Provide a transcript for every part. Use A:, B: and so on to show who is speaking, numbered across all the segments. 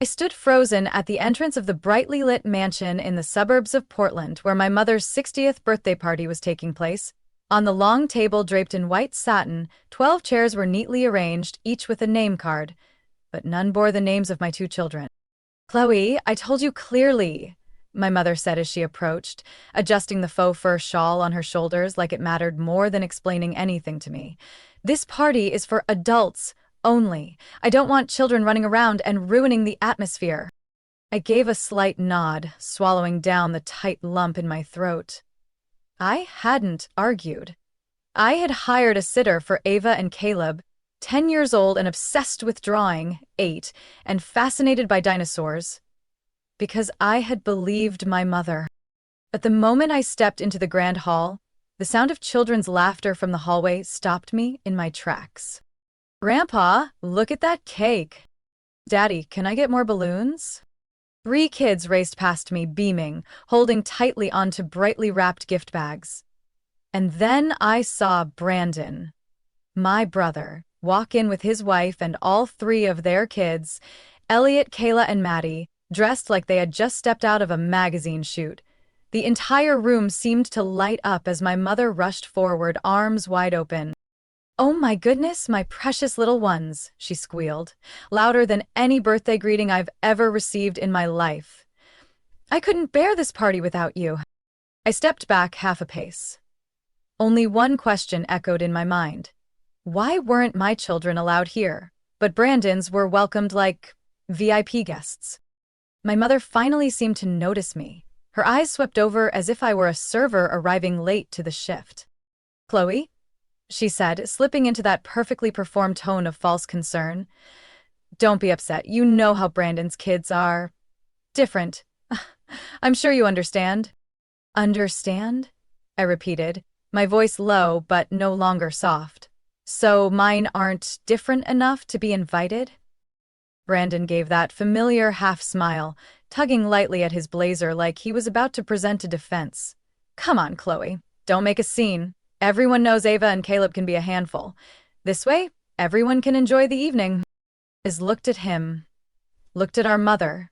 A: I stood frozen at the entrance of the brightly lit mansion in the suburbs of Portland where my mother's 60th birthday party was taking place. On the long table draped in white satin, 12 chairs were neatly arranged, each with a name card, but none bore the names of my two children. "Chloe, I told you clearly," my mother said as she approached, adjusting the faux fur shawl on her shoulders like it mattered more than explaining anything to me. "This party is for adults only. I don't want children running around and ruining the atmosphere." I gave a slight nod, swallowing down the tight lump in my throat. I hadn't argued. I had hired a sitter for Ava and Caleb, 10 years old and obsessed with drawing, 8, and fascinated by dinosaurs, because I had believed my mother. At the moment I stepped into the grand hall, the sound of children's laughter from the hallway stopped me in my tracks. "Grandpa, look at that cake." "Daddy, can I get more balloons?" 3 kids raced past me, beaming, holding tightly onto brightly wrapped gift bags. And then I saw Brandon, my brother, walk in with his wife and all 3 of their kids, Elliot, Kayla, and Maddie, dressed like they had just stepped out of a magazine shoot. The entire room seemed to light up as my mother rushed forward, arms wide open. "Oh my goodness, my precious little ones," she squealed, louder than any birthday greeting I've ever received in my life. "I couldn't bear this party without you." I stepped back half a pace. Only one question echoed in my mind. Why weren't my children allowed here, but Brandon's were welcomed like VIP guests? My mother finally seemed to notice me. Her eyes swept over as if I were a server arriving late to the shift. "Chloe," she said, slipping into that perfectly performed tone of false concern, "don't be upset. You know how Brandon's kids are different. I'm sure you understand." "Understand?" I repeated, my voice low but no longer soft. "So mine aren't different enough to be invited?" Brandon gave that familiar half-smile, tugging lightly at his blazer like he was about to present a defense. "Come on, Chloe. Don't make a scene. Everyone knows Ava and Caleb can be a handful. This way, everyone can enjoy the evening." Iz looked at him, looked at our mother,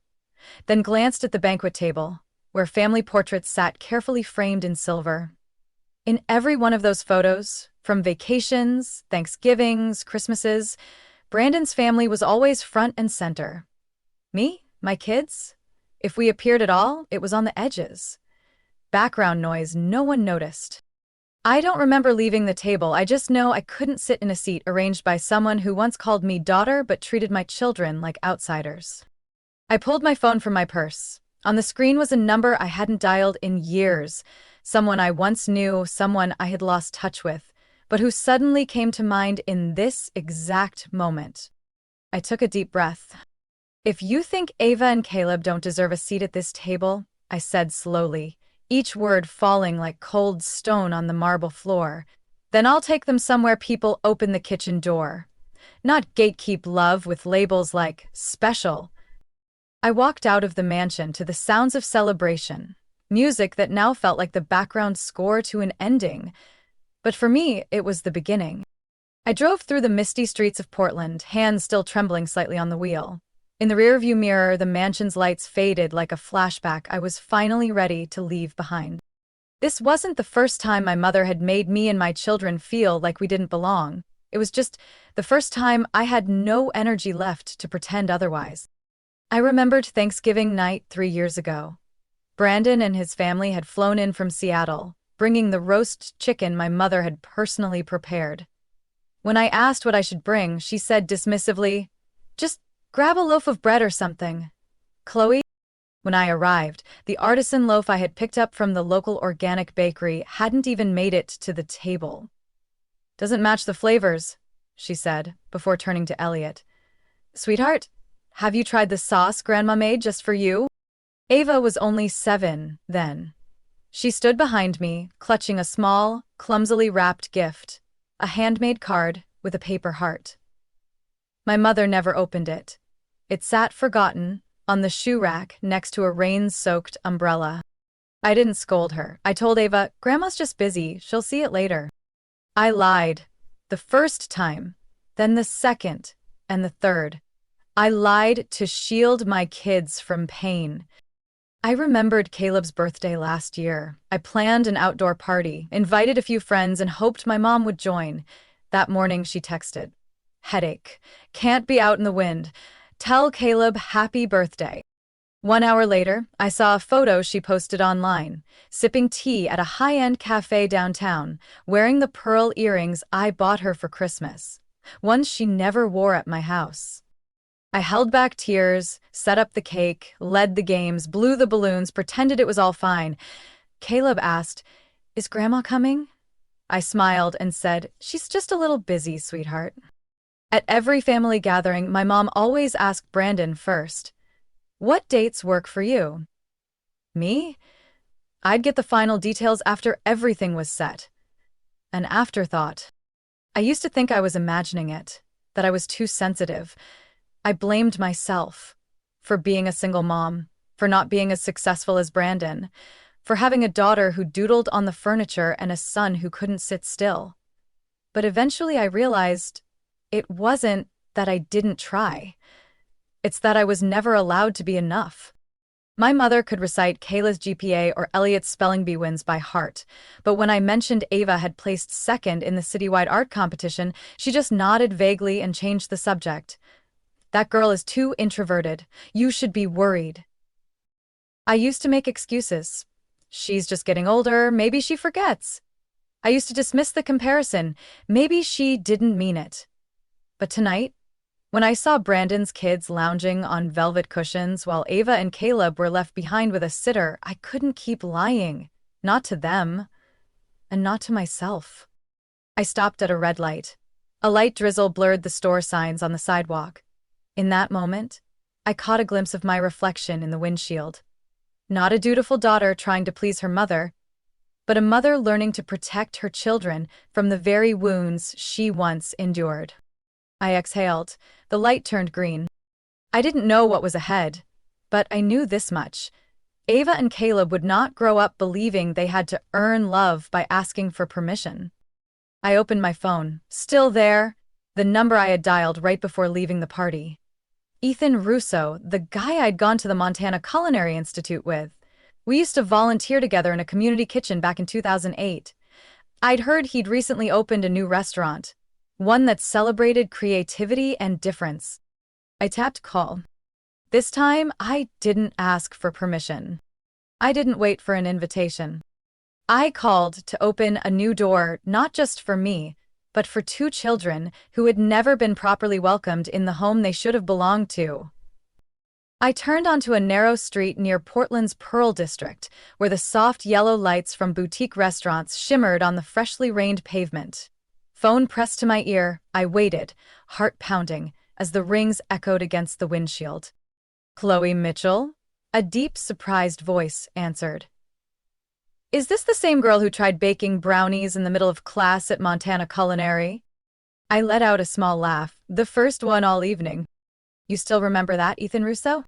A: then glanced at the banquet table, where family portraits sat carefully framed in silver. In every one of those photos, from vacations, Thanksgivings, Christmases, Brandon's family was always front and center. Me? My kids? If we appeared at all, it was on the edges. Background noise no one noticed. I don't remember leaving the table. I just know I couldn't sit in a seat arranged by someone who once called me daughter but treated my children like outsiders. I pulled my phone from my purse. On the screen was a number I hadn't dialed in years, someone I once knew, someone I had lost touch with, but who suddenly came to mind in this exact moment. I took a deep breath. "If you think Ava and Caleb don't deserve a seat at this table," I said slowly, each word falling like cold stone on the marble floor, "then I'll take them somewhere people open the kitchen door. Not gatekeep love with labels like special." I walked out of the mansion to the sounds of celebration, music that now felt like the background score to an ending. But for me, it was the beginning. I drove through the misty streets of Portland, hands still trembling slightly on the wheel. In the rearview mirror, the mansion's lights faded like a flashback I was finally ready to leave behind. This wasn't the first time my mother had made me and my children feel like we didn't belong. It was just the first time I had no energy left to pretend otherwise. I remembered Thanksgiving night 3 years ago. Brandon and his family had flown in from Seattle, bringing the roast chicken my mother had personally prepared. When I asked what I should bring, she said dismissively, "Just grab a loaf of bread or something, Chloe." When I arrived, the artisan loaf I had picked up from the local organic bakery hadn't even made it to the table. "Doesn't match the flavors," she said, before turning to Elliot. "Sweetheart, have you tried the sauce Grandma made just for you?" Ava was only 7 then. She stood behind me, clutching a small, clumsily wrapped gift, a handmade card with a paper heart. My mother never opened it. It sat forgotten on the shoe rack next to a rain-soaked umbrella. I didn't scold her. I told Ava, "Grandma's just busy, she'll see it later." I lied. The first time, then the second, and the third. I lied to shield my kids from pain. I remembered Caleb's birthday last year. I planned an outdoor party, invited a few friends, and hoped my mom would join. That morning, she texted, "Headache. Can't be out in the wind. Tell Caleb happy birthday." 1 hour later, I saw a photo she posted online, sipping tea at a high-end cafe downtown, wearing the pearl earrings I bought her for Christmas, ones she never wore at my house. I held back tears, set up the cake, led the games, blew the balloons, pretended it was all fine. Caleb asked, "Is Grandma coming?" I smiled and said, "She's just a little busy, sweetheart." At every family gathering, my mom always asked Brandon first, "What dates work for you?" Me? I'd get the final details after everything was set. An afterthought. I used to think I was imagining it, that I was too sensitive. I blamed myself for being a single mom, for not being as successful as Brandon, for having a daughter who doodled on the furniture and a son who couldn't sit still. But eventually I realized it wasn't that I didn't try. It's that I was never allowed to be enough. My mother could recite Kayla's GPA or Elliot's spelling bee wins by heart, but when I mentioned Ava had placed second in the citywide art competition, she just nodded vaguely and changed the subject. "That girl is too introverted. You should be worried." I used to make excuses. She's just getting older, maybe she forgets. I used to dismiss the comparison. Maybe she didn't mean it. But tonight, when I saw Brandon's kids lounging on velvet cushions while Ava and Caleb were left behind with a sitter, I couldn't keep lying. Not to them, and not to myself. I stopped at a red light. A light drizzle blurred the store signs on the sidewalk. In that moment, I caught a glimpse of my reflection in the windshield. Not a dutiful daughter trying to please her mother, but a mother learning to protect her children from the very wounds she once endured. I exhaled. The light turned green. I didn't know what was ahead, but I knew this much. Ava and Caleb would not grow up believing they had to earn love by asking for permission. I opened my phone. Still there, the number I had dialed right before leaving the party. Ethan Russo, the guy I'd gone to the Montana Culinary Institute with. We used to volunteer together in a community kitchen back in 2008. I'd heard he'd recently opened a new restaurant, one that celebrated creativity and difference. I tapped call. This time, I didn't ask for permission. I didn't wait for an invitation. I called to open a new door, not just for me, but for two children who had never been properly welcomed in the home they should have belonged to. I turned onto a narrow street near Portland's Pearl District, where the soft yellow lights from boutique restaurants shimmered on the freshly rained pavement. Phone pressed to my ear, I waited, heart pounding, as the rings echoed against the windshield. "Chloe Mitchell?" A deep, surprised voice answered. "Is this the same girl who tried baking brownies in the middle of class at Montana Culinary?" I let out a small laugh, the first one all evening. "You still remember that, Ethan Russo?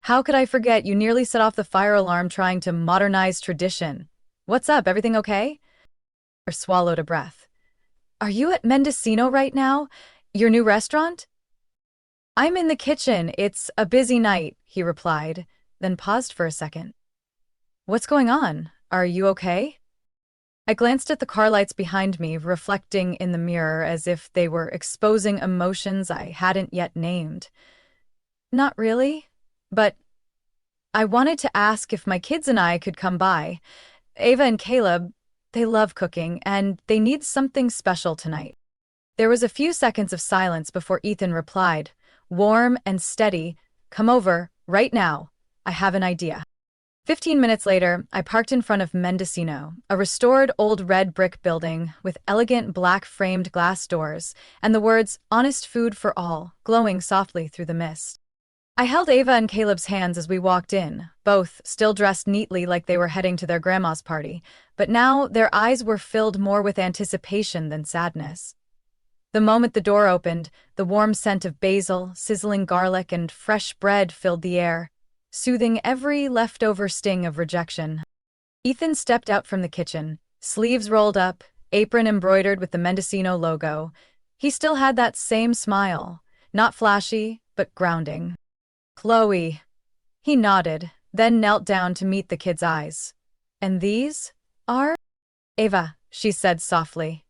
A: How could I forget? You nearly set off the fire alarm trying to modernize tradition. What's up, everything okay?" Or swallowed a breath. "Are you at Mendocino right now? Your new restaurant?" "I'm in the kitchen. It's a busy night," he replied, then paused for a second. "What's going on? Are you okay?" I glanced at the car lights behind me, reflecting in the mirror as if they were exposing emotions I hadn't yet named. Not really, but I wanted to ask if my kids and I could come by. Ava and Caleb, they love cooking, and they need something special tonight. There was a few seconds of silence before Ethan replied, warm and steady, "Come over, right now. I have an idea." 15 minutes later, I parked in front of Mendocino, a restored old red brick building with elegant black-framed glass doors, and the words, "Honest Food for All," glowing softly through the mist. I held Ava and Caleb's hands as we walked in, both still dressed neatly like they were heading to their grandma's party, but now their eyes were filled more with anticipation than sadness. The moment the door opened, the warm scent of basil, sizzling garlic, and fresh bread filled the air, soothing every leftover sting of rejection. Ethan stepped out from the kitchen, sleeves rolled up, apron embroidered with the Mendocino logo. He still had that same smile, not flashy, but grounding. Chloe. He nodded, then knelt down to meet the kid's eyes. And these are? Ava, she said softly.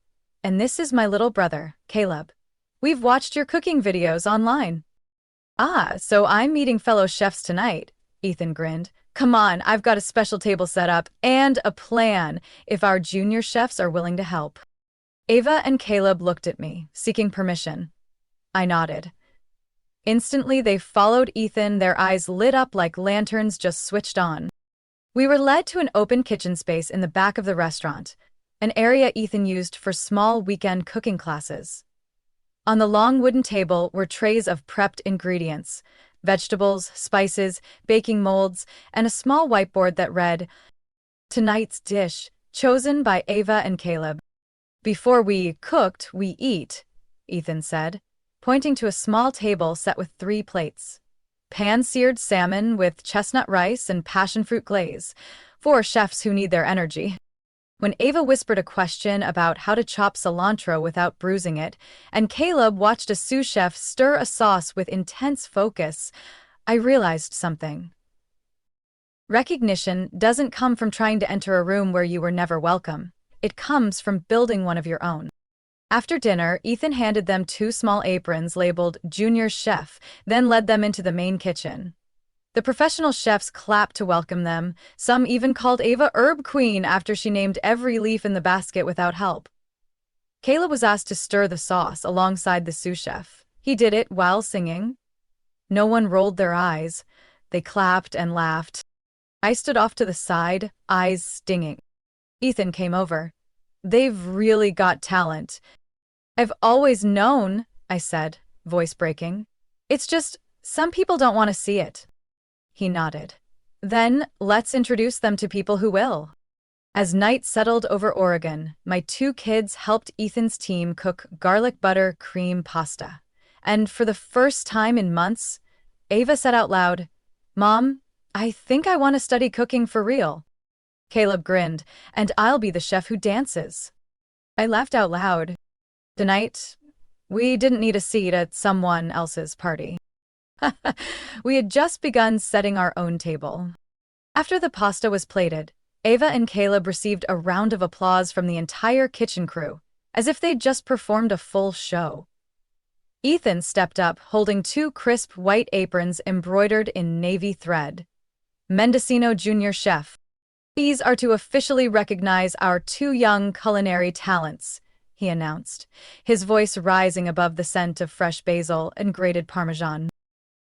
A: And this is my little brother, Caleb. We've watched your cooking videos online. Ah, so I'm meeting fellow chefs tonight, Ethan grinned. Come on, I've got a special table set up and a plan if our junior chefs are willing to help. Ava and Caleb looked at me, seeking permission. I nodded. Instantly, they followed Ethan, their eyes lit up like lanterns just switched on. We were led to an open kitchen space in the back of the restaurant, an area Ethan used for small weekend cooking classes. On the long wooden table were trays of prepped ingredients, vegetables, spices, baking molds, and a small whiteboard that read, "Tonight's dish, chosen by Ava and Caleb." Before we cooked, we eat, Ethan said, pointing to a small table set with 3 plates. Pan-seared salmon with chestnut rice and passion fruit glaze, for chefs who need their energy. When Ava whispered a question about how to chop cilantro without bruising it, and Caleb watched a sous chef stir a sauce with intense focus, I realized something. Recognition doesn't come from trying to enter a room where you were never welcome. It comes from building one of your own. After dinner, Ethan handed them 2 small aprons labeled Junior Chef, then led them into the main kitchen. The professional chefs clapped to welcome them. Some even called Ava Herb Queen after she named every leaf in the basket without help. Caleb was asked to stir the sauce alongside the sous chef. He did it while singing. No one rolled their eyes. They clapped and laughed. I stood off to the side, eyes stinging. Ethan came over. They've really got talent. I've always known, I said, voice breaking. It's just, some people don't want to see it. He nodded. Then, let's introduce them to people who will. As night settled over Oregon, my 2 kids helped Ethan's team cook garlic butter cream pasta. And for the first time in months, Ava said out loud, "Mom, I think I want to study cooking for real." Caleb grinned, "And I'll be the chef who dances." I laughed out loud. Tonight, we didn't need a seat at someone else's party. We had just begun setting our own table. After the pasta was plated, Ava and Caleb received a round of applause from the entire kitchen crew, as if they'd just performed a full show. Ethan stepped up, holding 2 crisp white aprons embroidered in navy thread. Mendocino Junior Chef. These are to officially recognize our 2 young culinary talents, he announced, his voice rising above the scent of fresh basil and grated Parmesan.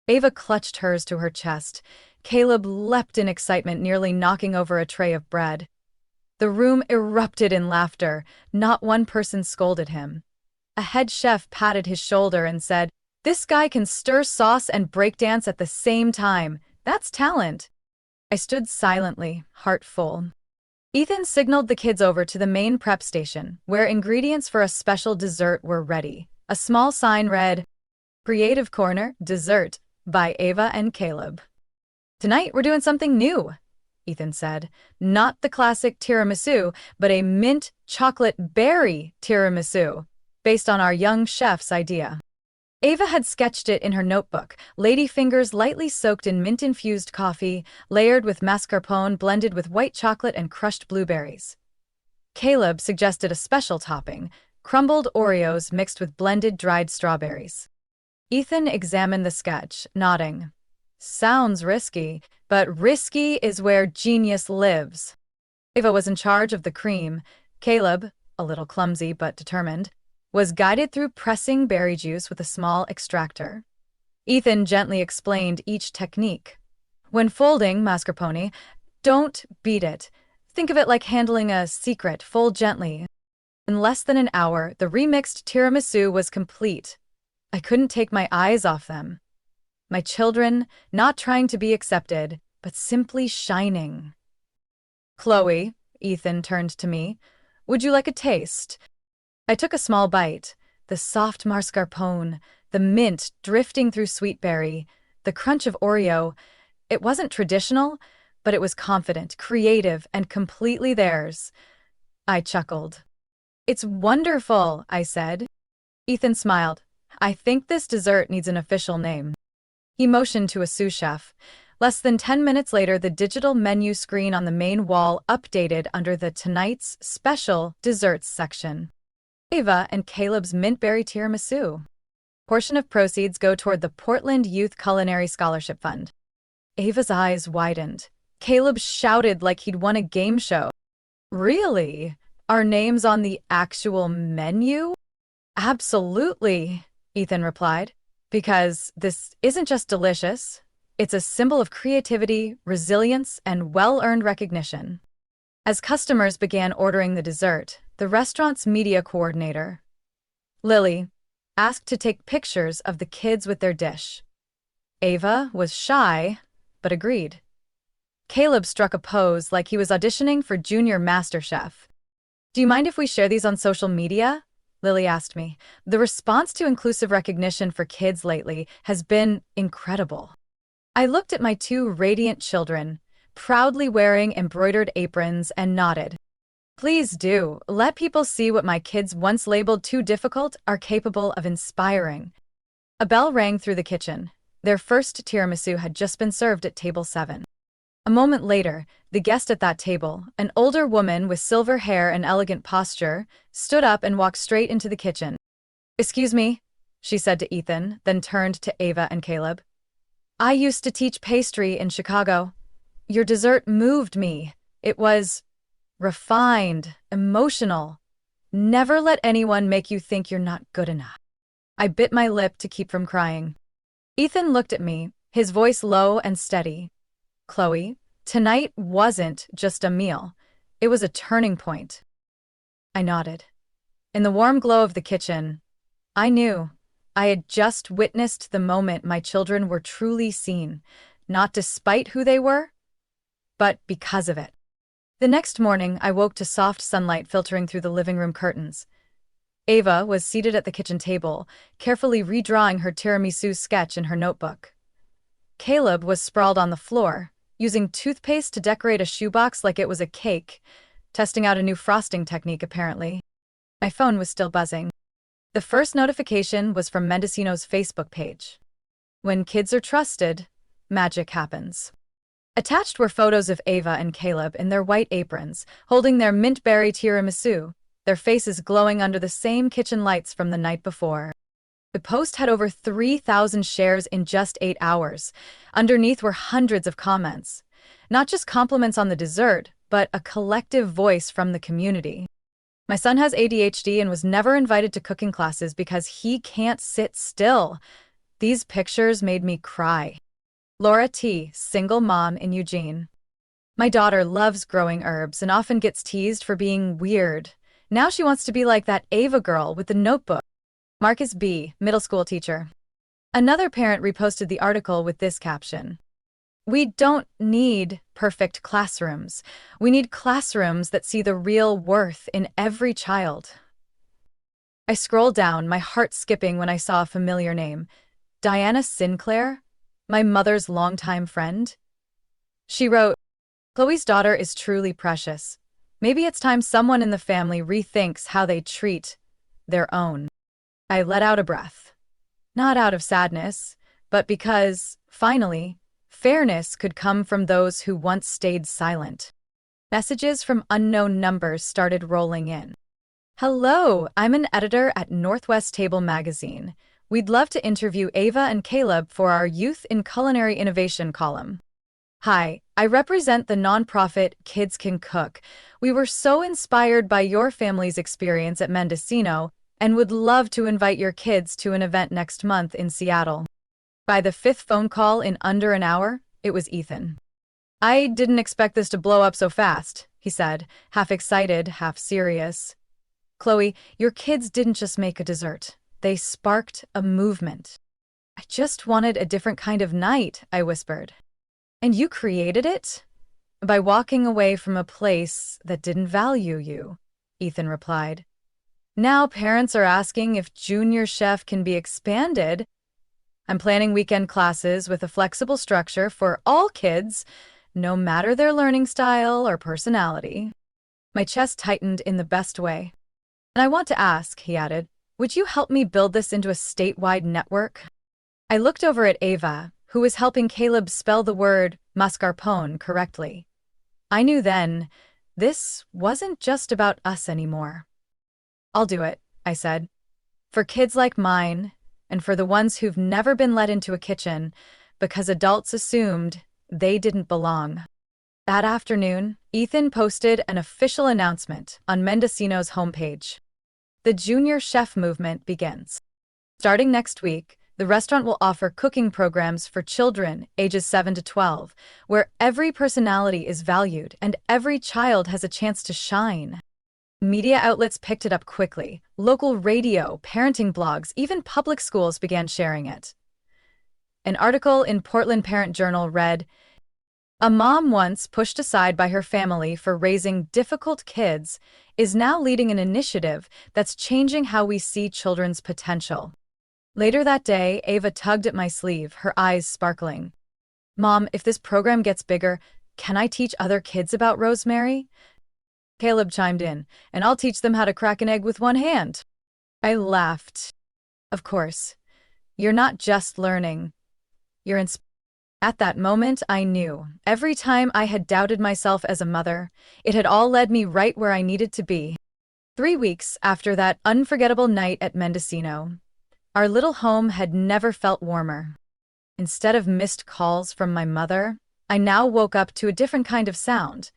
A: Ava clutched hers to her chest. Caleb leapt in excitement, nearly knocking over a tray of bread. The room erupted in laughter. Not one person scolded him. A head chef patted his shoulder and said, "This guy can stir sauce and breakdance at the same time. That's talent." I stood silently, heart full. Ethan signaled the kids over to the main prep station, where ingredients for a special dessert were ready. A small sign read, "Creative Corner, Dessert, by Ava and Caleb." "Tonight we're doing something new," Ethan said. "Not the classic tiramisu, but a mint chocolate berry tiramisu, based on our young chef's idea." Ava had sketched it in her notebook, ladyfingers lightly soaked in mint-infused coffee, layered with mascarpone blended with white chocolate and crushed blueberries. Caleb suggested a special topping, crumbled Oreos mixed with blended dried strawberries. Ethan examined the sketch, nodding. "Sounds risky, but risky is where genius lives." Ava was in charge of the cream. Caleb, a little clumsy but determined, was guided through pressing berry juice with a small extractor. Ethan gently explained each technique. When folding mascarpone, don't beat it. Think of it like handling a secret, fold gently. In less than an hour, the remixed tiramisu was complete. I couldn't take my eyes off them. My children, not trying to be accepted, but simply shining. "Chloe," Ethan turned to me, "would you like a taste?" I took a small bite. The soft mascarpone, the mint drifting through sweet berry, the crunch of Oreo. It wasn't traditional, but it was confident, creative, and completely theirs. I chuckled. "It's wonderful," I said. Ethan smiled. "I think this dessert needs an official name." He motioned to a sous chef. Less than 10 minutes later, the digital menu screen on the main wall updated under the tonight's special desserts section. Ava and Caleb's mintberry tiramisu. Portion of proceeds go toward the Portland Youth Culinary Scholarship Fund. Ava's eyes widened. Caleb shouted like he'd won a game show. Really? Our names on the actual menu? Absolutely, Ethan replied. Because this isn't just delicious, it's a symbol of creativity, resilience, and well-earned recognition. As customers began ordering the dessert, the restaurant's media coordinator, Lily, asked to take pictures of the kids with their dish. Ava was shy, but agreed. Caleb struck a pose like he was auditioning for Junior MasterChef. Do you mind if we share these on social media? Lily asked me. The response to inclusive recognition for kids lately has been incredible. I looked at my two radiant children, proudly wearing embroidered aprons, and nodded. Please do. Let people see what my kids once labeled too difficult are capable of inspiring. A bell rang through the kitchen. Their first tiramisu had just been served at table 7. A moment later, the guest at that table, an older woman with silver hair and elegant posture, stood up and walked straight into the kitchen. Excuse me, she said to Ethan, then turned to Ava and Caleb. I used to teach pastry in Chicago. Your dessert moved me. It was refined, emotional. Never let anyone make you think you're not good enough. I bit my lip to keep from crying. Ethan looked at me, his voice low and steady. Chloe, tonight wasn't just a meal. It was a turning point. I nodded. In the warm glow of the kitchen, I knew I had just witnessed the moment my children were truly seen, not despite who they were, but because of it. The next morning, I woke to soft sunlight filtering through the living room curtains. Ava was seated at the kitchen table, carefully redrawing her tiramisu sketch in her notebook. Caleb was sprawled on the floor, using toothpaste to decorate a shoebox like it was a cake, testing out a new frosting technique apparently. My phone was still buzzing. The first notification was from Mendocino's Facebook page. When kids are trusted, magic happens. Attached were photos of Ava and Caleb in their white aprons, holding their mintberry tiramisu, their faces glowing under the same kitchen lights from the night before. The post had over 3,000 shares in just 8 hours. Underneath were hundreds of comments. Not just compliments on the dessert, but a collective voice from the community. My son has ADHD and was never invited to cooking classes because he can't sit still. These pictures made me cry. Laura T., single mom in Eugene. My daughter loves growing herbs and often gets teased for being weird. Now she wants to be like that Ava girl with the notebook. Marcus B., middle school teacher. Another parent reposted the article with this caption. We don't need perfect classrooms. We need classrooms that see the real worth in every child. I scrolled down, my heart skipping when I saw a familiar name. Diana Sinclair, my mother's longtime friend. She wrote, Chloe's daughter is truly precious. Maybe it's time someone in the family rethinks how they treat their own. I let out a breath. Not out of sadness, but because, finally, fairness could come from those who once stayed silent. Messages from unknown numbers started rolling in. Hello, I'm an editor at Northwest Table magazine. We'd love to interview Ava and Caleb for our Youth in Culinary Innovation column. Hi, I represent the nonprofit Kids Can Cook. We were so inspired by your family's experience at Mendocino and would love to invite your kids to an event next month in Seattle. By the 5th phone call in under an hour, it was Ethan. I didn't expect this to blow up so fast, he said, half excited, half serious. Chloe, your kids didn't just make a dessert. They sparked a movement. I just wanted a different kind of night, I whispered. And you created it? By walking away from a place that didn't value you, Ethan replied. Now parents are asking if Junior Chef can be expanded. I'm planning weekend classes with a flexible structure for all kids, no matter their learning style or personality. My chest tightened in the best way. And I want to ask, he added, would you help me build this into a statewide network? I looked over at Ava, who was helping Caleb spell the word mascarpone correctly. I knew then, this wasn't just about us anymore. "I'll do it," I said. "For kids like mine, and for the ones who've never been let into a kitchen because adults assumed they didn't belong." That afternoon, Ethan posted an official announcement on Mendocino's homepage. The junior chef movement begins. Starting next week, the restaurant will offer cooking programs for children ages 7 to 12, where every personality is valued and every child has a chance to shine. Media outlets picked it up quickly. Local radio, parenting blogs, even public schools began sharing it. An article in Portland Parent Journal read, "A mom once pushed aside by her family for raising difficult kids is now leading an initiative that's changing how we see children's potential." Later that day, Ava tugged at my sleeve, her eyes sparkling. "Mom, if this program gets bigger, can I teach other kids about rosemary?" Caleb chimed in, "And I'll teach them how to crack an egg with one hand." I laughed. "Of course. You're not just learning. You're inspiring." At that moment, I knew. Every time I had doubted myself as a mother, it had all led me right where I needed to be. 3 weeks after that unforgettable night at Mendocino, our little home had never felt warmer. Instead of missed calls from my mother, I now woke up to a different kind of sound.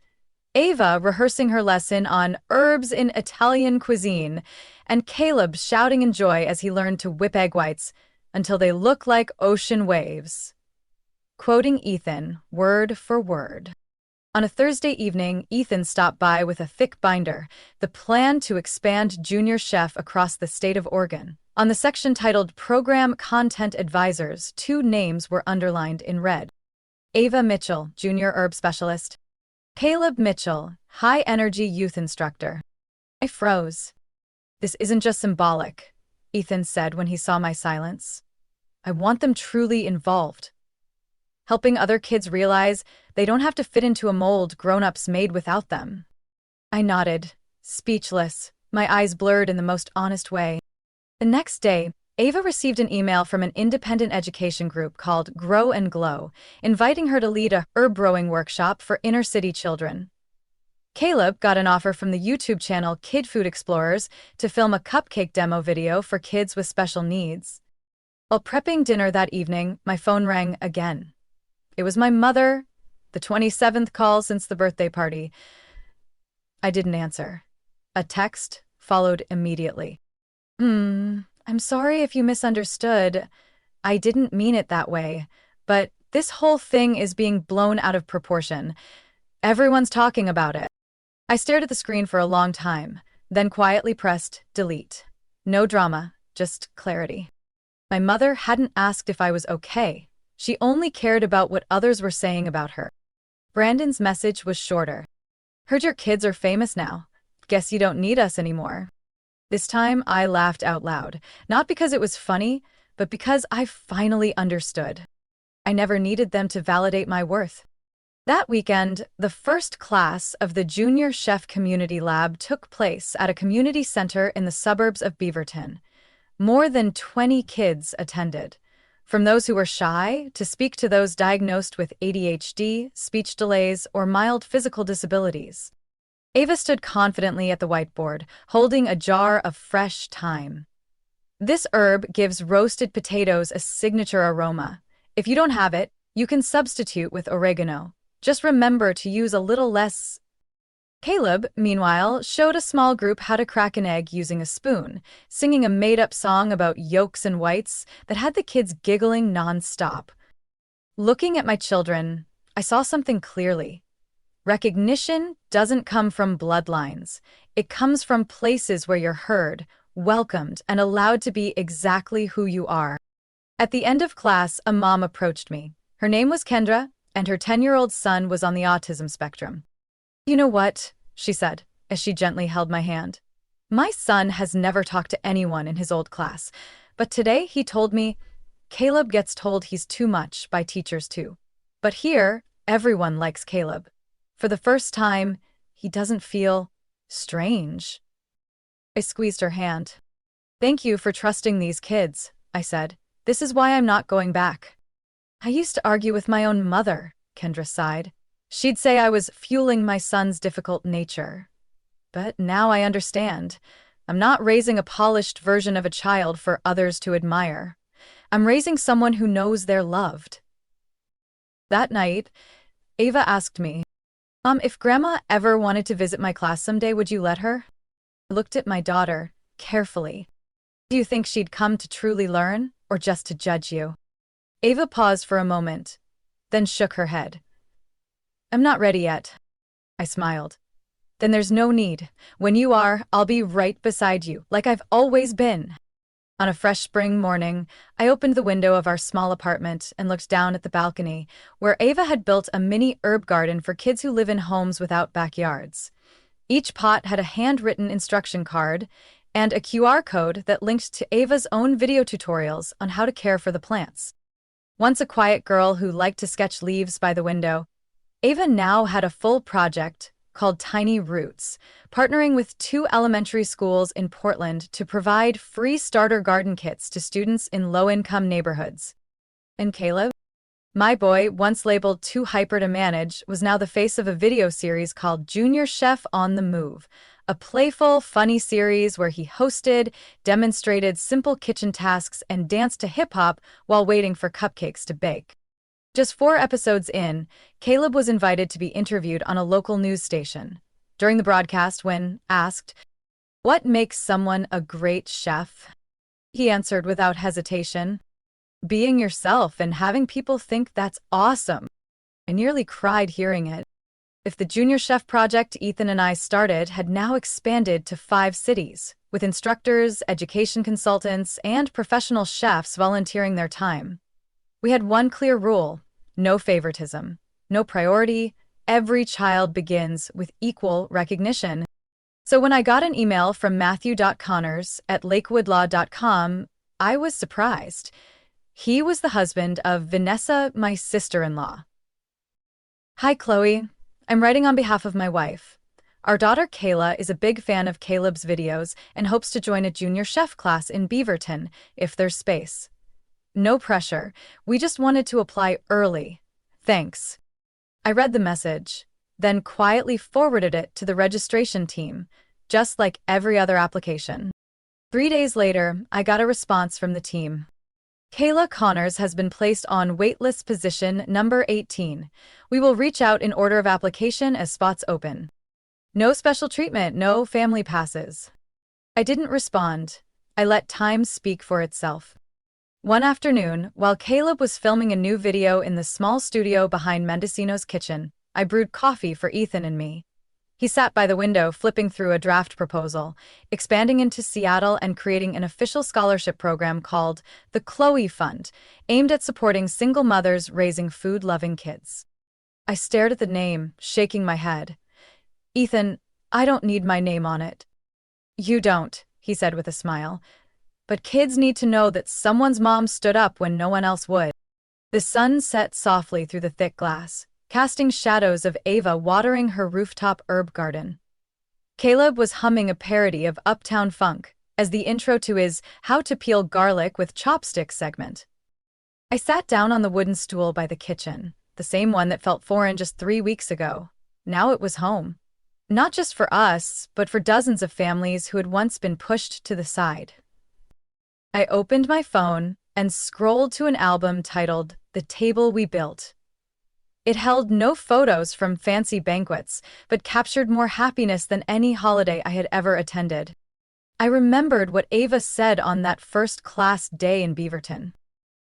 A: Ava rehearsing her lesson on herbs in Italian cuisine, and Caleb shouting in joy as he learned to whip egg whites until they look like ocean waves. Quoting Ethan, word for word. On a Thursday evening, Ethan stopped by with a thick binder, the plan to expand Junior Chef across the state of Oregon. On the section titled Program Content Advisors, 2 names were underlined in red. Ava Mitchell, Junior Herb Specialist. Caleb Mitchell, High Energy Youth Instructor. I froze. "This isn't just symbolic," Ethan said when he saw my silence. "I want them truly involved. Helping other kids realize they don't have to fit into a mold grown-ups made without them." I nodded, speechless, my eyes blurred in the most honest way. The next day, Ava received an email from an independent education group called Grow and Glow, inviting her to lead a herb growing workshop for inner-city children. Caleb got an offer from the YouTube channel Kid Food Explorers to film a cupcake demo video for kids with special needs. While prepping dinner that evening, my phone rang again. It was my mother, the 27th call since the birthday party. I didn't answer. A text followed immediately. I'm sorry if you misunderstood. I didn't mean it that way, but this whole thing is being blown out of proportion. Everyone's talking about it." I stared at the screen for a long time, then quietly pressed delete. No drama, just clarity. My mother hadn't asked if I was okay. She only cared about what others were saying about her. Brandon's message was shorter. "Heard your kids are famous now. Guess you don't need us anymore." This time I laughed out loud, not because it was funny, but because I finally understood. I never needed them to validate my worth. That weekend, the first class of the Junior Chef Community Lab took place at a community center in the suburbs of Beaverton. More than 20 kids attended. From those who were shy to speak to those diagnosed with ADHD, speech delays, or mild physical disabilities. Ava stood confidently at the whiteboard, holding a jar of fresh thyme. "This herb gives roasted potatoes a signature aroma. If you don't have it, you can substitute with oregano. Just remember to use a little less." Caleb, meanwhile, showed a small group how to crack an egg using a spoon, singing a made-up song about yolks and whites that had the kids giggling non-stop. Looking at my children, I saw something clearly. Recognition doesn't come from bloodlines. It comes from places where you're heard, welcomed, and allowed to be exactly who you are. At the end of class, a mom approached me. Her name was Kendra, and her 10-year-old son was on the autism spectrum. "You know what?" she said, as she gently held my hand. "My son has never talked to anyone in his old class, but today he told me Caleb gets told he's too much by teachers too. But here, everyone likes Caleb. For the first time, he doesn't feel strange." I squeezed her hand. "Thank you for trusting these kids," I said. "This is why I'm not going back." I used to argue with my own mother, Kendra sighed. She'd say I was fueling my son's difficult nature. But now I understand. I'm not raising a polished version of a child for others to admire. I'm raising someone who knows they're loved. That night, Ava asked me, if Grandma ever wanted to visit my class someday, would you let her? I looked at my daughter, carefully. Do you think she'd come to truly learn, or just to judge you? Ava paused for a moment, then shook her head. I'm not ready yet. I smiled. Then there's no need. When you are, I'll be right beside you, like I've always been. On a fresh spring morning, I opened the window of our small apartment and looked down at the balcony, where Ava had built a mini herb garden for kids who live in homes without backyards. Each pot had a handwritten instruction card and a QR code that linked to Ava's own video tutorials on how to care for the plants. Once a quiet girl who liked to sketch leaves by the window, Ava now had a full project called Tiny Roots, partnering with 2 elementary schools in Portland to provide free starter garden kits to students in low-income neighborhoods. And Caleb, my boy, once labeled too hyper to manage, was now the face of a video series called Junior Chef on the Move, a playful, funny series where he hosted, demonstrated simple kitchen tasks, and danced to hip-hop while waiting for cupcakes to bake. Just 4 episodes in, Caleb was invited to be interviewed on a local news station. During the broadcast, when asked, "What makes someone a great chef?" he answered without hesitation, "Being yourself and having people think that's awesome." I nearly cried hearing it. If the Junior Chef project Ethan and I started had now expanded to 5 cities, with instructors, education consultants, and professional chefs volunteering their time. We had one clear rule: no favoritism, no priority. Every child begins with equal recognition. So when I got an email from Matthew.Connors@lakewoodlaw.com, I was surprised. He was the husband of Vanessa, my sister-in-law. Hi, Chloe. I'm writing on behalf of my wife. Our daughter Kayla is a big fan of Caleb's videos and hopes to join a junior chef class in Beaverton if there's space. No pressure. We just wanted to apply early. Thanks. I read the message, then quietly forwarded it to the registration team, just like every other application. 3 days later, I got a response from the team. Kayla Connors has been placed on waitlist position number 18. We will reach out in order of application as spots open. No special treatment, no family passes. I didn't respond. I let time speak for itself. One afternoon, while Caleb was filming a new video in the small studio behind Mendocino's kitchen, I brewed coffee for Ethan and me. He sat by the window flipping through a draft proposal, expanding into Seattle and creating an official scholarship program called the Chloe Fund, aimed at supporting single mothers raising food-loving kids. I stared at the name, shaking my head. "Ethan, I don't need my name on it." "You don't," he said with a smile. "But kids need to know that someone's mom stood up when no one else would." The sun set softly through the thick glass, casting shadows of Ava watering her rooftop herb garden. Caleb was humming a parody of Uptown Funk as the intro to his How to Peel Garlic with Chopsticks segment. I sat down on the wooden stool by the kitchen, the same one that felt foreign just 3 weeks ago. Now it was home. Not just for us, but for dozens of families who had once been pushed to the side. I opened my phone and scrolled to an album titled The Table We Built. It held no photos from fancy banquets, but captured more happiness than any holiday I had ever attended. I remembered what Ava said on that first class day in Beaverton.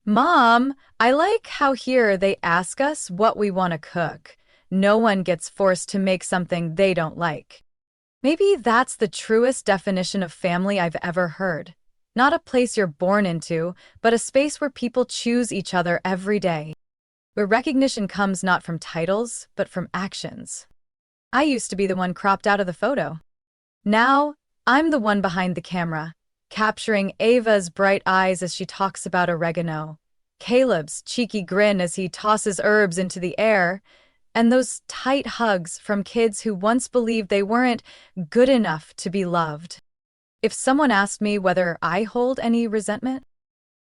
A: "Mom, I like how here they ask us what we want to cook. No one gets forced to make something they don't like." Maybe that's the truest definition of family I've ever heard. Not a place you're born into, but a space where people choose each other every day. Where recognition comes not from titles, but from actions. I used to be the one cropped out of the photo. Now, I'm the one behind the camera, capturing Ava's bright eyes as she talks about oregano, Caleb's cheeky grin as he tosses herbs into the air, and those tight hugs from kids who once believed they weren't good enough to be loved. If someone asked me whether I hold any resentment,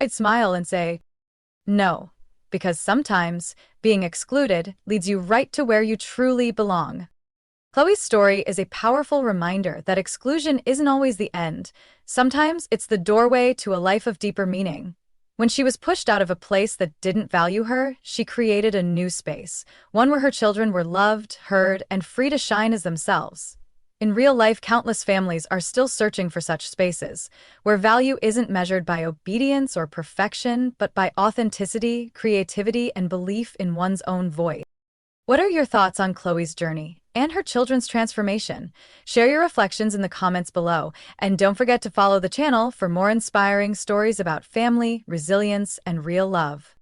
A: I'd smile and say, no. because sometimes being excluded leads you right to where you truly belong. Chloe's story is a powerful reminder that exclusion isn't always the end. Sometimes it's the doorway to a life of deeper meaning. When she was pushed out of a place that didn't value her, she created a new space, one where her children were loved, heard, and free to shine as themselves. In real life, countless families are still searching for such spaces, where value isn't measured by obedience or perfection, but by authenticity, creativity, and belief in one's own voice. What are your thoughts on Chloe's journey and her children's transformation? Share your reflections in the comments below, and don't forget to follow the channel for more inspiring stories about family, resilience, and real love.